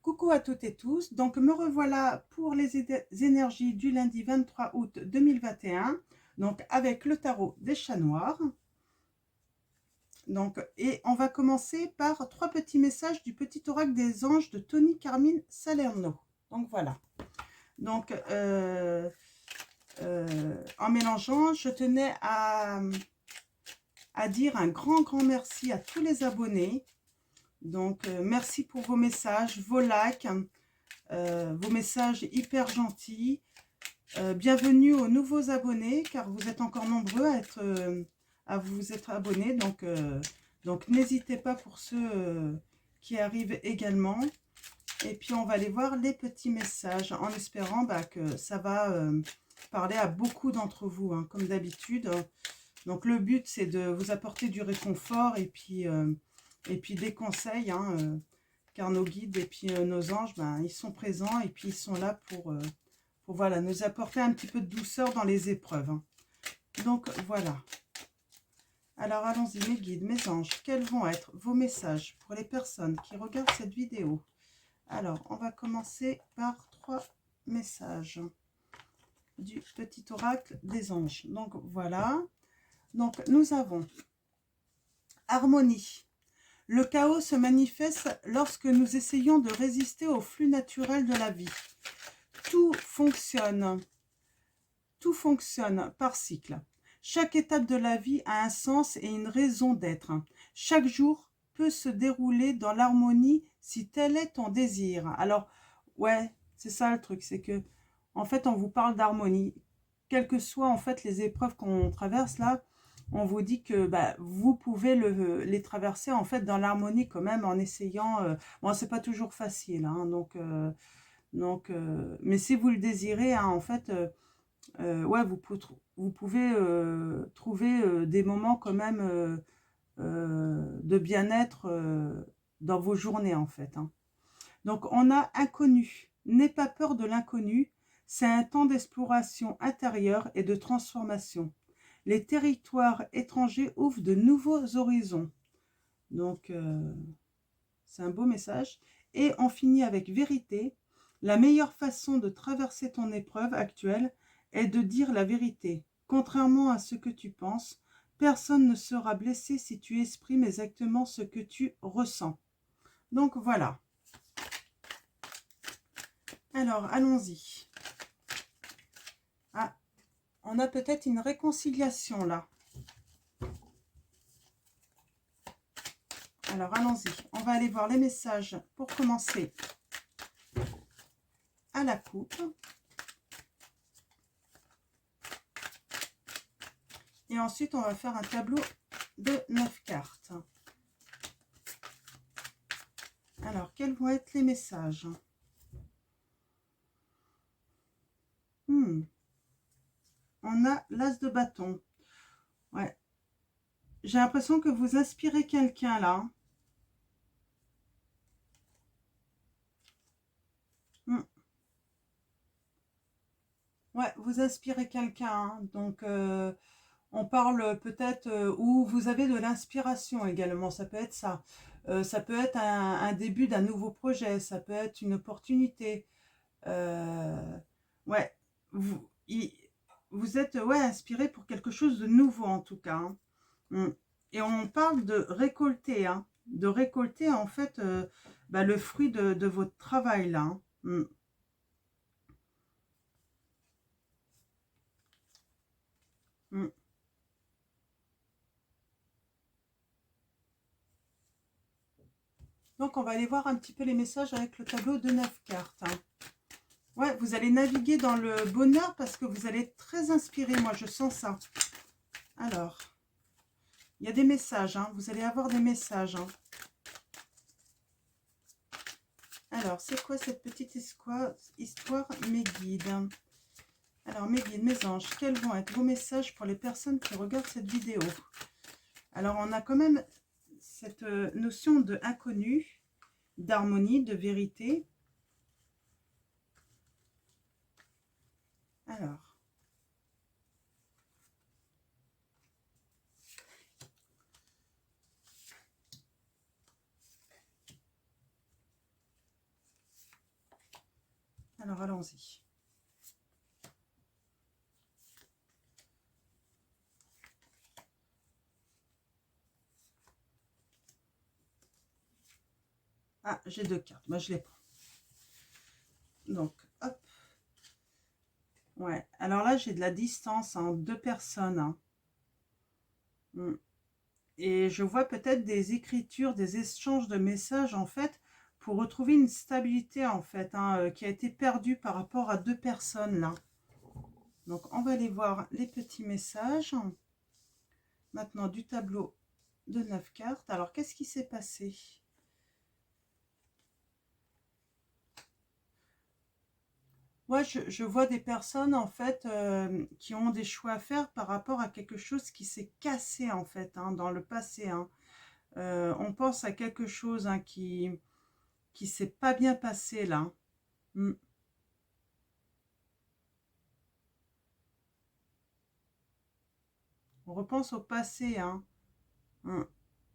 Coucou à toutes et tous, donc me revoilà pour les énergies du lundi 23 août 2021, donc avec le tarot des chats noirs. Donc, et on va commencer par trois petits messages du petit oracle des anges de Tony Carmine Salerno. Donc voilà. Donc en mélangeant, je tenais à dire un grand merci à tous les abonnés. Donc merci pour vos messages, vos likes. Vos messages hyper gentils. Bienvenue aux nouveaux abonnés, car vous êtes encore nombreux à vous être abonnés. Donc n'hésitez pas pour ceux qui arrivent également. Et puis on va aller voir les petits messages en espérant que ça va parler à beaucoup d'entre vous, hein, comme d'habitude. Donc le but, c'est de vous apporter du réconfort et puis des conseils, hein, car nos guides et puis nos anges, ils sont présents et puis ils sont là pour voilà, nous apporter un petit peu de douceur dans les épreuves, hein. Donc voilà. Alors allons-y mes guides, mes anges, quels vont être vos messages pour les personnes qui regardent cette vidéo? Alors, on va commencer par trois messages du petit oracle des anges. Donc voilà. Donc nous avons harmonie. Le chaos se manifeste lorsque nous essayons de résister au flux naturel de la vie. Tout fonctionne par cycle. Chaque étape de la vie a un sens et une raison d'être. Chaque jour peut se dérouler dans l'harmonie si tel est ton désir. Alors, ouais, c'est ça le truc, c'est que, en fait, on vous parle d'harmonie. Quelles que soient, en fait, les épreuves qu'on traverse là, on vous dit que vous pouvez les traverser, en fait, dans l'harmonie quand même, en essayant... bon, c'est pas toujours facile, hein, mais si vous le désirez, hein, en fait... ouais, vous pouvez trouver des moments quand même de bien-être dans vos journées, en fait, hein. Donc, on a inconnu. N'aie pas peur de l'inconnu. C'est un temps d'exploration intérieure et de transformation. Les territoires étrangers ouvrent de nouveaux horizons. Donc, c'est un beau message. Et on finit avec vérité. La meilleure façon de traverser ton épreuve actuelle est de dire la vérité. Contrairement à ce que tu penses, personne ne sera blessé si tu exprimes exactement ce que tu ressens. Donc voilà. Alors, allons-y. Ah, on a peut-être une réconciliation là. Alors, allons-y. On va aller voir les messages pour commencer à la coupe. Et ensuite, on va faire un tableau de 9 cartes. Alors, quels vont être les messages? On a l'as de bâton. Ouais. J'ai l'impression que vous inspirez quelqu'un là. Ouais, vous inspirez quelqu'un, hein. Donc, on parle peut-être où vous avez de l'inspiration également. Ça peut être ça. Ça peut être un début d'un nouveau projet. Ça peut être une opportunité. Ouais, vous, vous êtes ouais, inspiré pour quelque chose de nouveau en tout cas, hein. Et on parle de récolter, hein, de récolter en fait le fruit de votre travail là, hein. Mm. Donc on va aller voir un petit peu les messages avec le tableau de 9 cartes, hein. Ouais, vous allez naviguer dans le bonheur parce que vous allez être très inspiré, moi je sens ça. Alors, il y a des messages, hein, vous allez avoir des messages, hein. Alors, c'est quoi cette petite histoire, mes guides? Alors, mes guides, mes anges, quels vont être vos messages pour les personnes qui regardent cette vidéo? Alors, on a quand même cette notion de inconnu, d'harmonie, de vérité. Alors, Alors, allons-y. Ah, j'ai 2 cartes. Moi, je les prends. Donc, hop. Ouais. Alors là, j'ai de la distance entre 2 personnes. Hein. Et je vois peut-être des écritures, des échanges de messages, en fait, pour retrouver une stabilité, en fait, hein, qui a été perdue par rapport à 2 personnes, là. Donc, on va aller voir les petits messages. Maintenant, du tableau de 9 cartes. Alors, qu'est-ce qui s'est passé? Moi, je vois des personnes, en fait, qui ont des choix à faire par rapport à quelque chose qui s'est cassé, en fait, hein, dans le passé. Hein. On pense à quelque chose hein, qui s'est pas bien passé, là. Mm. On repense au passé, hein, mm,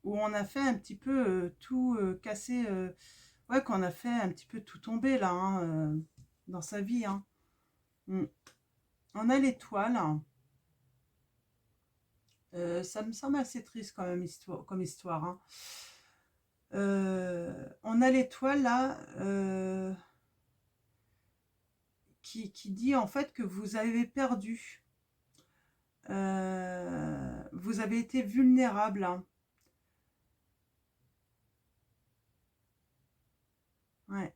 où on a fait un petit peu tout casser, ouais, qu'on a fait un petit peu tout tomber, là, hein, dans sa vie. Hein. Mm. On a l'étoile. Ça me semble assez triste quand même, comme histoire. Hein. On a l'étoile là qui dit en fait que vous avez perdu. Vous avez été vulnérable. Hein. Ouais.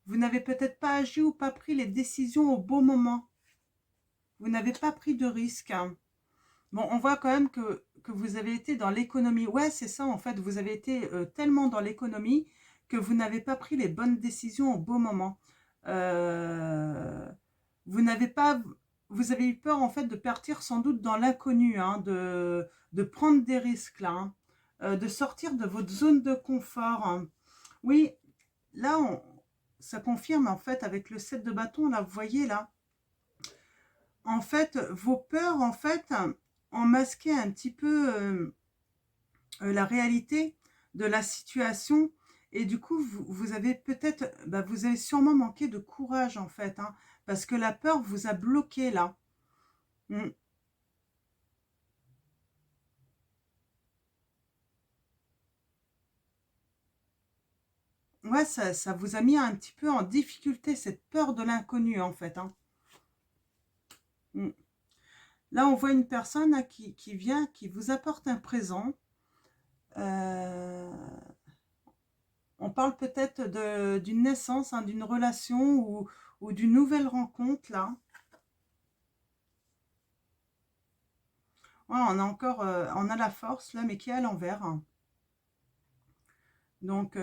Vous n'avez peut-être pas agi ou pas pris les décisions au bon moment. Vous n'avez pas pris de risque. Hein. Bon, on voit quand même que vous avez été dans l'économie. Ouais, c'est ça en fait. Vous avez été tellement dans l'économie que vous n'avez pas pris les bonnes décisions au bon moment. Euh, vous n'avez pas, vous avez eu peur en fait de partir sans doute dans l'inconnu, hein, de prendre des risques là, hein, de sortir de votre zone de confort. Hein. Oui, là, ça confirme en fait avec le 7 de bâton là, vous voyez là. En fait, vos peurs en fait ont masqué un petit peu la réalité de la situation. Et du coup, vous avez peut-être, bah, vous avez sûrement manqué de courage en fait, hein, parce que la peur vous a bloqué là. Mm. Ouais, ça vous a mis un petit peu en difficulté, cette peur de l'inconnu en fait. Hein. Mm. Là, on voit une personne hein, qui vient, qui vous apporte un présent. Euh, on parle peut-être d'une naissance, hein, d'une relation ou d'une nouvelle rencontre là. Ouais, on a encore, on a la force là, mais qui est à l'envers. Hein. Donc,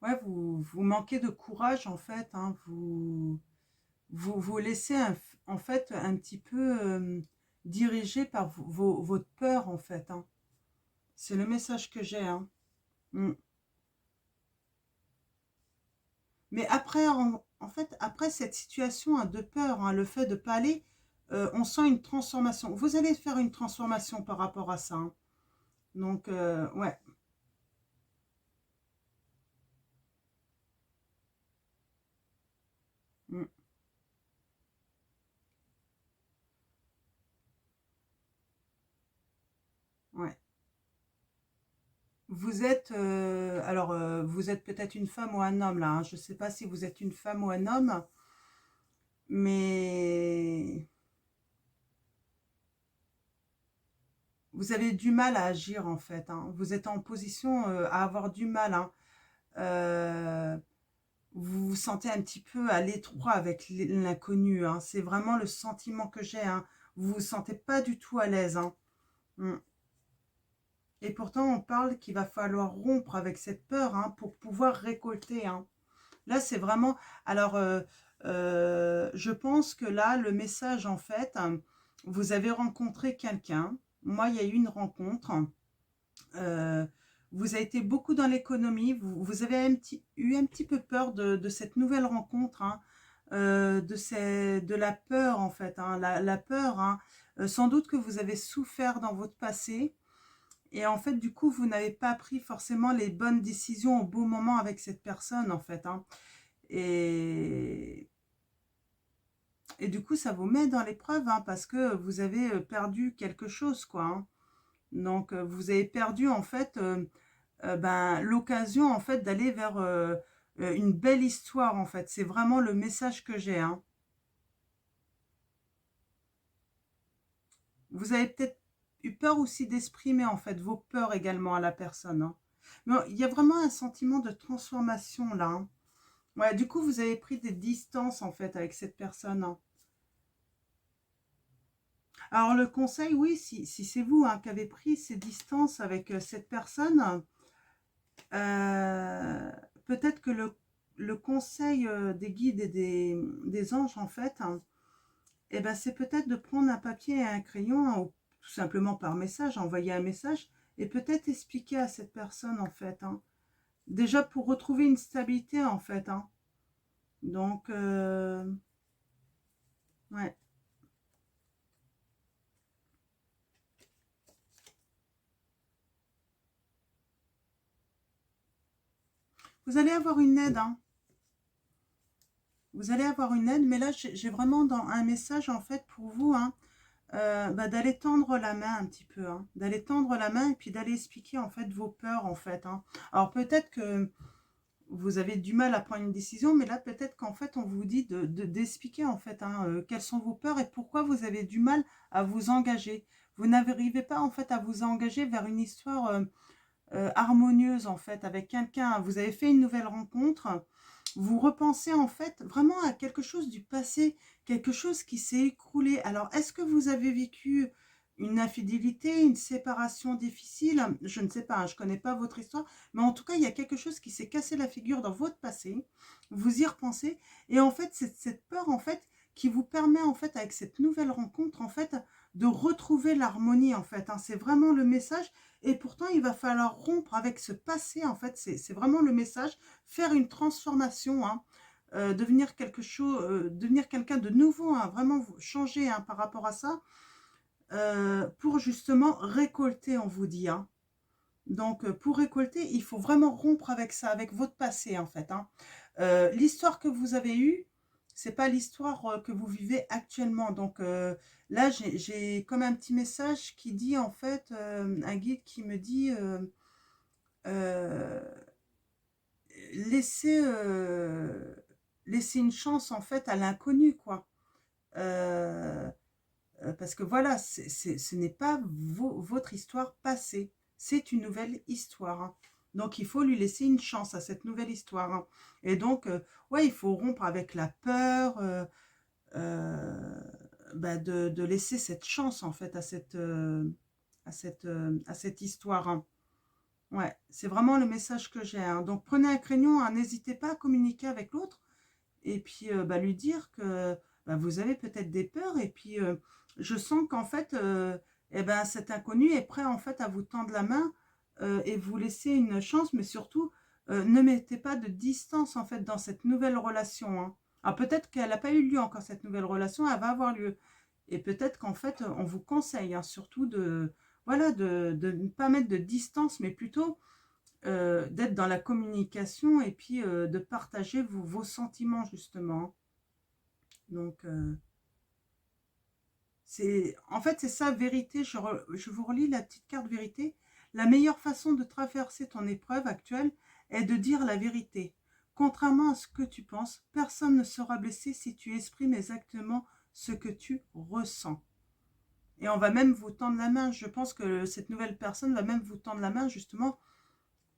ouais, vous manquez de courage en fait. Hein, vous laissez en fait un petit peu dirigé par votre peur en fait. Hein. C'est le message que j'ai. Hein. Mm. Mais après, en fait, après cette situation hein, de peur, hein, le fait de ne pas aller, on sent une transformation. Vous allez faire une transformation par rapport à ça. Hein. Donc, ouais. Mm. Ouais. Vous êtes, alors, vous êtes peut-être une femme ou un homme là. Hein. Je ne sais pas si vous êtes une femme ou un homme, mais vous avez du mal à agir en fait. Hein. Vous êtes en position à avoir du mal. Hein. Euh, vous vous sentez un petit peu à l'étroit avec l'inconnu. Hein. C'est vraiment le sentiment que j'ai. Hein. Vous vous sentez pas du tout à l'aise. Hein. Mm. Et pourtant, on parle qu'il va falloir rompre avec cette peur hein, pour pouvoir récolter. Hein. Là, c'est vraiment... Alors, je pense que là, le message, en fait, vous avez rencontré quelqu'un. Moi, il y a eu une rencontre. Euh, vous avez été beaucoup dans l'économie, vous avez eu un petit peu peur de cette nouvelle rencontre, hein, de la peur en fait, hein, la peur, hein, sans doute que vous avez souffert dans votre passé, et en fait du coup vous n'avez pas pris forcément les bonnes décisions au bon moment avec cette personne en fait, hein, et, et du coup ça vous met dans l'épreuve, hein, parce que vous avez perdu quelque chose quoi, hein. Donc vous avez perdu en fait ben, l'occasion en fait d'aller vers une belle histoire en fait. C'est vraiment le message que j'ai, hein. Vous avez peut-être eu peur aussi d'exprimer en fait vos peurs également à la personne, hein. Mais il y a vraiment un sentiment de transformation là, hein. Ouais, du coup vous avez pris des distances en fait avec cette personne, hein. Alors le conseil, oui, si c'est vous, hein, qui avez pris ces distances avec cette personne, euh, peut-être que le conseil des guides et des anges en fait, hein, eh ben, c'est peut-être de prendre un papier et un crayon, hein, ou tout simplement par message, envoyer un message, et peut-être expliquer à cette personne, en fait, hein. Déjà pour retrouver une stabilité, en fait, hein. Donc, ouais. Vous allez avoir une aide, hein. Vous allez avoir une aide, mais là, j'ai vraiment dans un message, en fait, pour vous, hein, bah, d'aller tendre la main un petit peu, hein. D'aller tendre la main et puis d'aller expliquer, en fait, vos peurs, en fait, hein. Alors, peut-être que vous avez du mal à prendre une décision, mais là, peut-être qu'en fait, on vous dit d'expliquer, en fait, hein, quelles sont vos peurs et pourquoi vous avez du mal à vous engager. Vous n'arrivez pas, en fait, à vous engager vers une histoire harmonieuse, en fait, avec quelqu'un. Vous avez fait une nouvelle rencontre, vous repensez, en fait, vraiment à quelque chose du passé, quelque chose qui s'est écroulé. Alors, est-ce que vous avez vécu une infidélité, une séparation difficile? Je ne sais pas, hein, je ne connais pas votre histoire, mais en tout cas, il y a quelque chose qui s'est cassé la figure dans votre passé. Vous y repensez, et en fait, c'est cette peur, en fait, qui vous permet, en fait, avec cette nouvelle rencontre, en fait, de retrouver l'harmonie, en fait, hein. C'est vraiment le message. Et pourtant, il va falloir rompre avec ce passé, en fait, c'est vraiment le message, faire une transformation, hein, devenir quelque chose, devenir quelqu'un de nouveau, hein, vraiment changer, hein, par rapport à ça, pour justement récolter, on vous dit, hein. Donc, pour récolter, il faut vraiment rompre avec ça, avec votre passé, en fait, hein. L'histoire que vous avez eue, c'est pas l'histoire que vous vivez actuellement. Donc, là, j'ai comme un petit message qui dit, en fait, un guide qui me dit, euh, laissez, laissez une chance, en fait, à l'inconnu, quoi. Euh, parce que voilà, ce n'est pas votre histoire passée, c'est une nouvelle histoire, hein. Donc il faut lui laisser une chance à cette nouvelle histoire, hein. Et donc, ouais, il faut rompre avec la peur, euh, bah, de laisser cette chance en fait à cette histoire, hein. Ouais, c'est vraiment le message que j'ai, hein. Donc prenez un crayon, hein, n'hésitez pas à communiquer avec l'autre, et puis bah, lui dire que bah, vous avez peut-être des peurs, et puis je sens qu'en fait eh ben, cet inconnu est prêt en fait à vous tendre la main, et vous laisser une chance, mais surtout ne mettez pas de distance en fait dans cette nouvelle relation, hein. Alors peut-être qu'elle n'a pas eu lieu encore cette nouvelle relation, elle va avoir lieu, et peut-être qu'en fait on vous conseille, hein, surtout de voilà de ne pas mettre de distance, mais plutôt d'être dans la communication, et puis de partager vos sentiments justement. Donc c'est en fait c'est ça vérité. Je vous relis la petite carte vérité. La meilleure façon de traverser ton épreuve actuelle est de dire la vérité. Contrairement à ce que tu penses, personne ne sera blessé si tu exprimes exactement ce que tu ressens. Et on va même vous tendre la main. Je pense que cette nouvelle personne va même vous tendre la main justement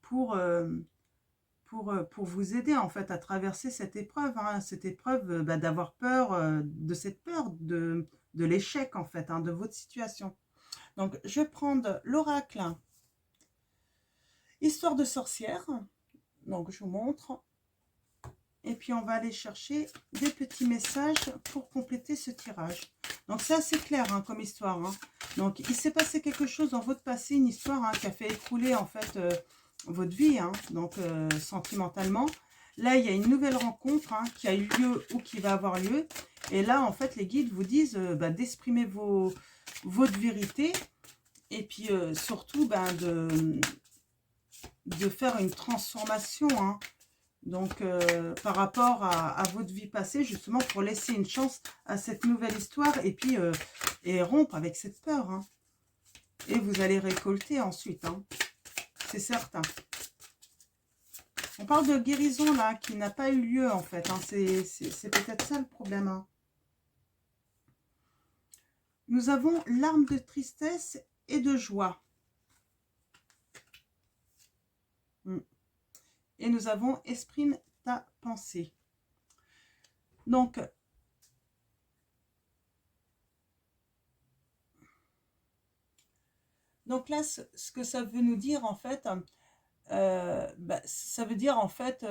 pour pour vous aider en fait à traverser cette épreuve, hein, cette épreuve bah, d'avoir peur, de cette peur de l'échec en fait, hein, de votre situation. Donc je vais prendre l'oracle Histoire de sorcière, donc je vous montre, et puis on va aller chercher des petits messages pour compléter ce tirage. Donc c'est assez clair, hein, comme histoire, hein. Donc il s'est passé quelque chose dans votre passé, une histoire, hein, qui a fait écrouler en fait votre vie, hein, donc sentimentalement. Là, il y a une nouvelle rencontre hein, qui a eu lieu ou qui va avoir lieu. Et là, en fait, les guides vous disent d'exprimer votre vérité. Et puis, surtout, de faire une transformation. Hein. Donc, par rapport à votre vie passée, justement, pour laisser une chance à cette nouvelle histoire. Et puis, et rompre avec cette peur. Hein. Et vous allez récolter ensuite. Hein. C'est certain. On parle de guérison, là, qui n'a pas eu lieu, en fait. Hein. C'est peut-être ça le problème. Hein. Nous avons larmes de tristesse et de joie. Et nous avons exprime ta pensée. Donc là, ce que ça veut nous dire, en fait, ça veut dire, en fait,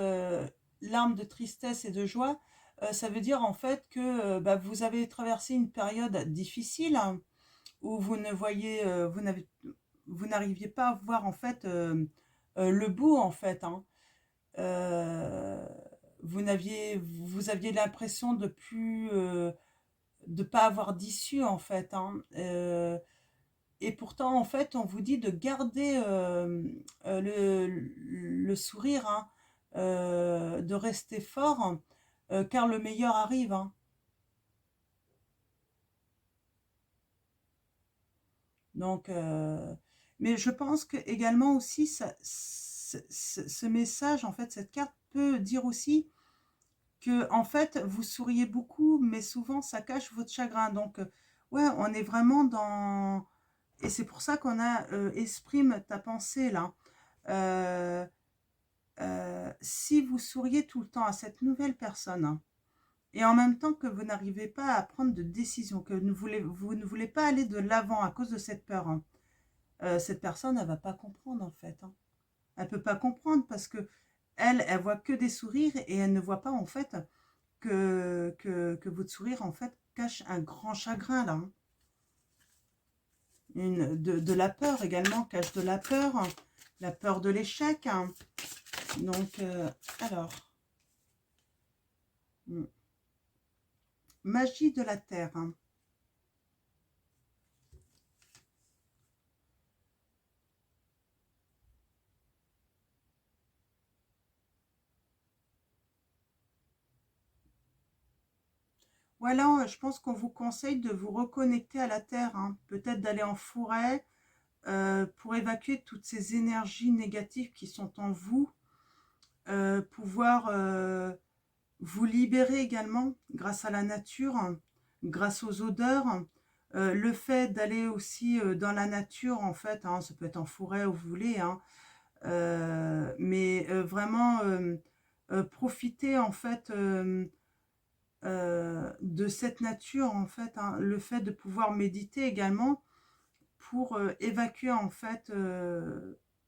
larmes de tristesse et de joie, ça veut dire, en fait, que vous avez traversé une période difficile hein, où vous ne voyez, vous n'arriviez pas à voir, en fait, le bout, en fait. Hein. Vous aviez l'impression de plus, de pas avoir d'issue, en fait. Hein. Et pourtant, en fait, on vous dit de garder le sourire, hein, de rester fort, car le meilleur arrive. Hein. Donc, mais je pense que également aussi, ce message, en fait, cette carte peut dire aussi que, en fait, vous souriez beaucoup, mais souvent, ça cache votre chagrin. Donc, ouais, on est vraiment dans... Et c'est pour ça qu'on a exprime ta pensée, là. Euh, si vous souriez tout le temps à cette nouvelle personne, hein, et en même temps que vous n'arrivez pas à prendre de décision, que vous ne voulez pas aller de l'avant à cause de cette peur, hein, cette personne, elle va pas comprendre en fait. Hein. Elle peut pas comprendre parce que elle voit que des sourires et elle ne voit pas en fait que votre sourire en fait cache un grand chagrin là. Hein. De la peur également, cache de hein, la peur de l'échec. Hein. Donc, alors, magie de la terre. Hein. Voilà, je pense qu'on vous conseille de vous reconnecter à la terre. Hein. Peut-être d'aller en forêt pour évacuer toutes ces énergies négatives qui sont en vous. Pouvoir vous libérer également grâce à la nature, grâce aux odeurs. Le fait d'aller aussi dans la nature, en fait, hein, ça peut être en forêt où vous voulez, hein, mais vraiment profiter en fait de cette nature, en fait, hein, le fait de pouvoir méditer également pour évacuer en fait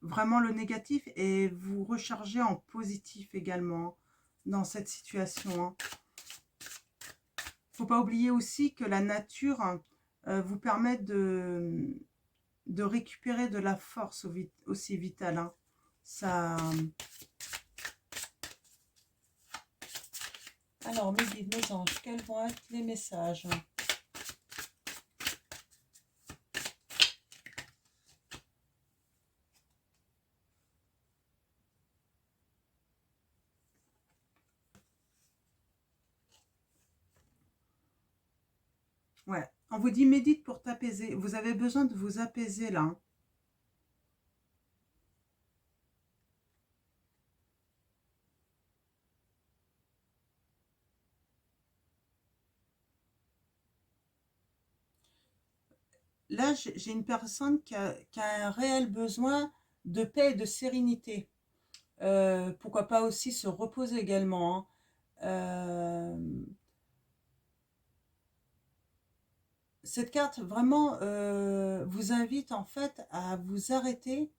vraiment le négatif et vous recharger en positif également dans cette situation. Hein. Faut pas oublier aussi que la nature vous permet de récupérer de la force aussi vitale. Hein. Ça... Alors, mes guides, mes anges, quels vont être les messages? Ouais, on vous dit médite pour t'apaiser. Vous avez besoin de vous apaiser là. Hein. Là, j'ai une personne qui a un réel besoin de paix et de sérénité. Pourquoi pas aussi se reposer également. Hein. Cette carte vraiment vous invite en fait à vous arrêter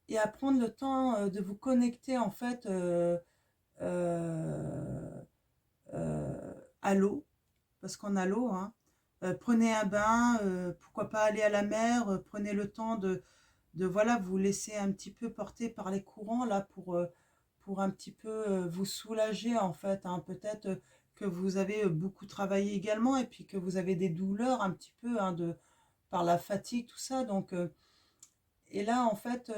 et à prendre le temps de vous connecter en fait euh, à l'eau, parce qu'on a l'eau. Hein. Prenez un bain, pourquoi pas aller à la mer, prenez le temps voilà, vous laisser un petit peu porter par les courants là pour un petit peu vous soulager en fait, hein. Peut-être que vous avez beaucoup travaillé également et puis que vous avez des douleurs un petit peu, hein, par la fatigue, tout ça. Donc, et là en fait,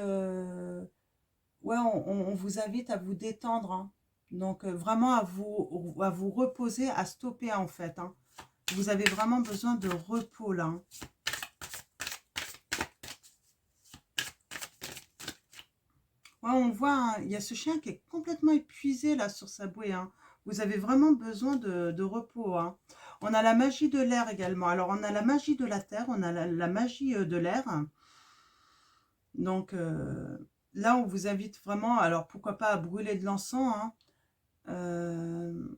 ouais, on vous invite à vous détendre, hein. Donc vraiment à vous reposer, à stopper en fait, hein. Vous avez vraiment besoin de repos là, hein. Ouais, on voit, hein, il y a ce chien qui est complètement épuisé là sur sa bouée, hein. Vous avez vraiment besoin de repos, hein. On a la magie de l'air également. Alors on a la magie de la terre, on a la magie de l'air. Donc là, on vous invite vraiment, alors pourquoi pas à brûler de l'encens, hein. Euh,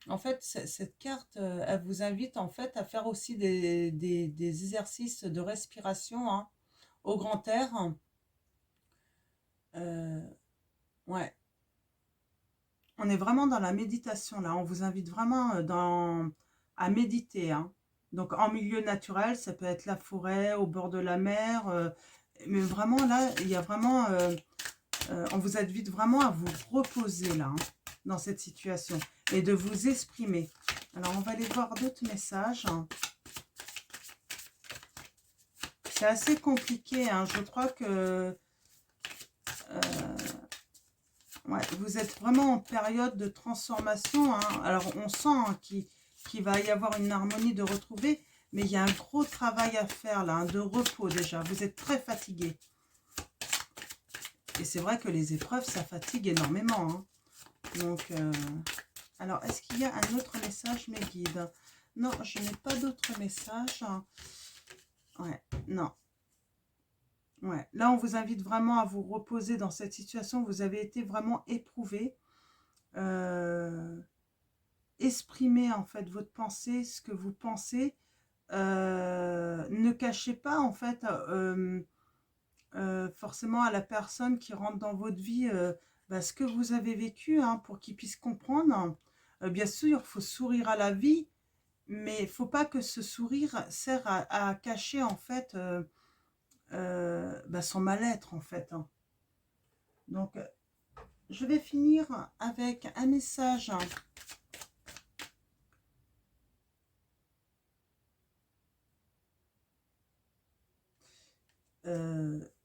En fait, cette carte, elle vous invite en fait à faire aussi des exercices de respiration, hein, au grand air. Euh, ouais, on est vraiment dans la méditation là. On vous invite vraiment à méditer, hein. Donc en milieu naturel, ça peut être la forêt, au bord de la mer. Mais vraiment là, il y a vraiment, on vous invite vraiment à vous reposer là, hein, dans cette situation et de vous exprimer. Alors on va aller voir d'autres messages. C'est assez compliqué, hein. Je crois que ouais, vous êtes vraiment en période de transformation, hein. Alors on sent, hein, qu'il va y avoir une harmonie de retrouver, mais il y a un gros travail à faire là, hein, de repos déjà. Vous êtes très fatigué. Et c'est vrai que les épreuves, ça fatigue énormément, hein. Donc, alors, est-ce qu'il y a un autre message, mes guides? Non, je n'ai pas d'autres messages. Ouais, non. Ouais. Là, on vous invite vraiment à vous reposer dans cette situation. Vous avez été vraiment éprouvé. Exprimez en fait votre pensée, ce que vous pensez. Ne cachez pas en fait forcément à la personne qui rentre dans votre vie ce que vous avez vécu, hein, pour qu'il puisse comprendre. Bien sûr, il faut sourire à la vie, mais il ne faut pas que ce sourire sert à cacher en fait son mal-être en fait, hein. Donc, je vais finir avec un message.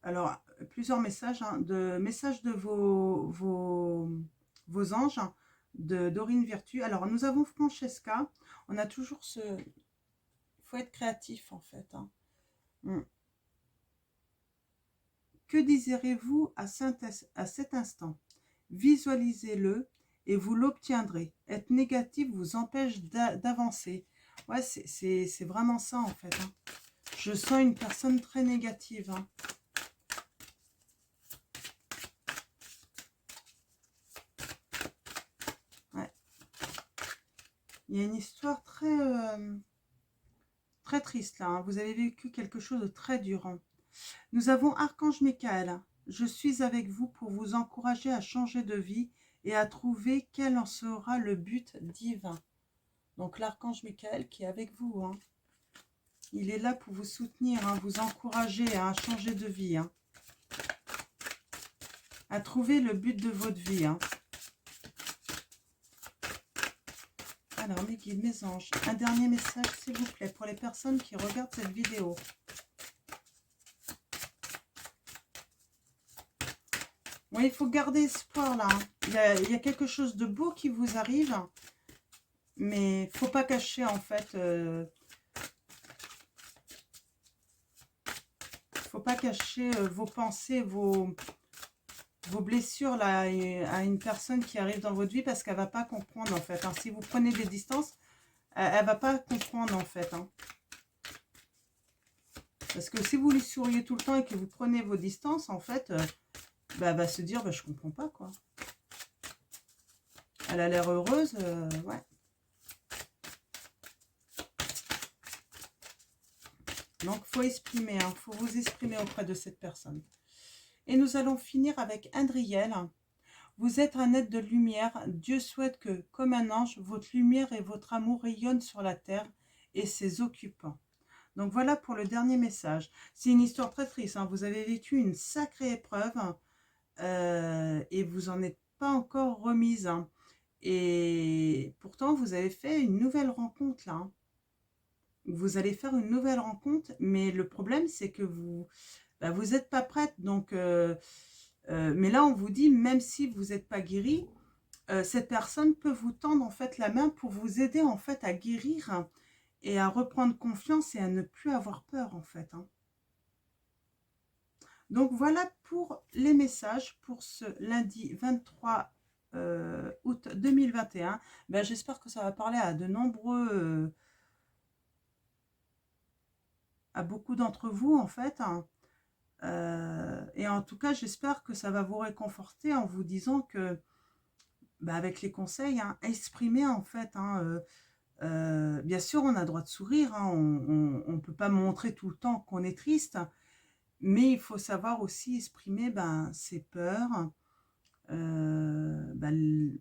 Alors, plusieurs messages, hein, messages de vos anges, hein, de Dorine Virtue. Alors, nous avons Francesca. On a toujours ce... Il faut être créatif, en fait, hein. Que désirez-vous à cet instant? Visualisez-le et vous l'obtiendrez. Être négatif vous empêche d'avancer. Ouais, c'est vraiment ça, en fait, hein. Je sens une personne très négative, hein. Ouais. Il y a une histoire très triste là, hein. Vous avez vécu quelque chose de très dur, hein. Nous avons Archange Michael. Je suis avec vous pour vous encourager à changer de vie et à trouver quel en sera le but divin. Donc l'Archange Michael qui est avec vous, hein. Il est là pour vous soutenir, hein, vous encourager à changer de vie, hein, à trouver le but de votre vie, hein. Alors mes guides, mes anges, un dernier message s'il vous plaît pour les personnes qui regardent cette vidéo. Oui, il faut garder espoir là, hein. Il y a quelque chose de beau qui vous arrive, mais il ne faut pas cacher en fait. Faut pas cacher vos pensées, vos blessures là à une personne qui arrive dans votre vie parce qu'elle va pas comprendre en fait, hein. Si vous prenez des distances, elle va pas comprendre en fait, hein. Parce que si vous lui souriez tout le temps et que vous prenez vos distances, en fait, elle va se dire je comprends pas quoi. Elle a l'air heureuse, ouais. Donc faut exprimer, hein, faut vous exprimer auprès de cette personne. Et nous allons finir avec Indriel. Vous êtes un être de lumière. Dieu souhaite que, comme un ange, votre lumière et votre amour rayonnent sur la terre et ses occupants. Donc voilà pour le dernier message. C'est une histoire très triste, hein. Vous avez vécu une sacrée épreuve et vous n'en êtes pas encore remise, hein. Et pourtant, vous avez fait une nouvelle rencontre là, hein. Vous allez faire une nouvelle rencontre, mais le problème, c'est que vous vous n'êtes pas prête. Donc, mais là, on vous dit, même si vous n'êtes pas guéri, cette personne peut vous tendre en fait la main pour vous aider en fait à guérir et à reprendre confiance et à ne plus avoir peur en fait, hein. Donc voilà pour les messages pour ce lundi 23 août 2021. J'espère que ça va parler à de nombreux, à beaucoup d'entre vous en fait, hein. Et en tout cas, j'espère que ça va vous réconforter en vous disant que, avec les conseils, hein, exprimez en fait, hein, bien sûr, on a le droit de sourire, hein, on ne peut pas montrer tout le temps qu'on est triste, mais il faut savoir aussi exprimer ses peurs, les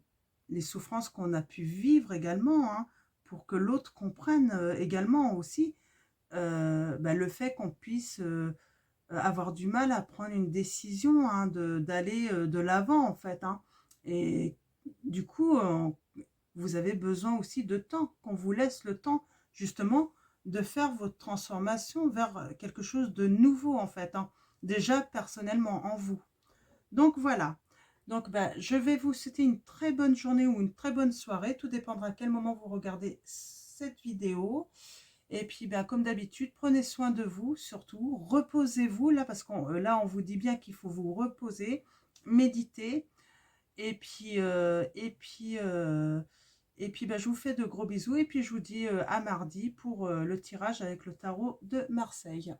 souffrances qu'on a pu vivre également, hein, pour que l'autre comprenne également aussi le fait qu'on puisse avoir du mal à prendre une décision, hein, d'aller de l'avant en fait, hein. Et du coup, vous avez besoin aussi de temps, qu'on vous laisse le temps justement de faire votre transformation vers quelque chose de nouveau en fait, hein, déjà personnellement en vous. Donc voilà. Donc je vais vous souhaiter une très bonne journée ou une très bonne soirée. Tout dépendra à quel moment vous regardez cette vidéo. Et puis comme d'habitude, prenez soin de vous, surtout. Reposez-vous là, parce qu'on là on vous dit bien qu'il faut vous reposer, méditer. Et puis je vous fais de gros bisous. Et puis je vous dis à mardi pour le tirage avec le tarot de Marseille.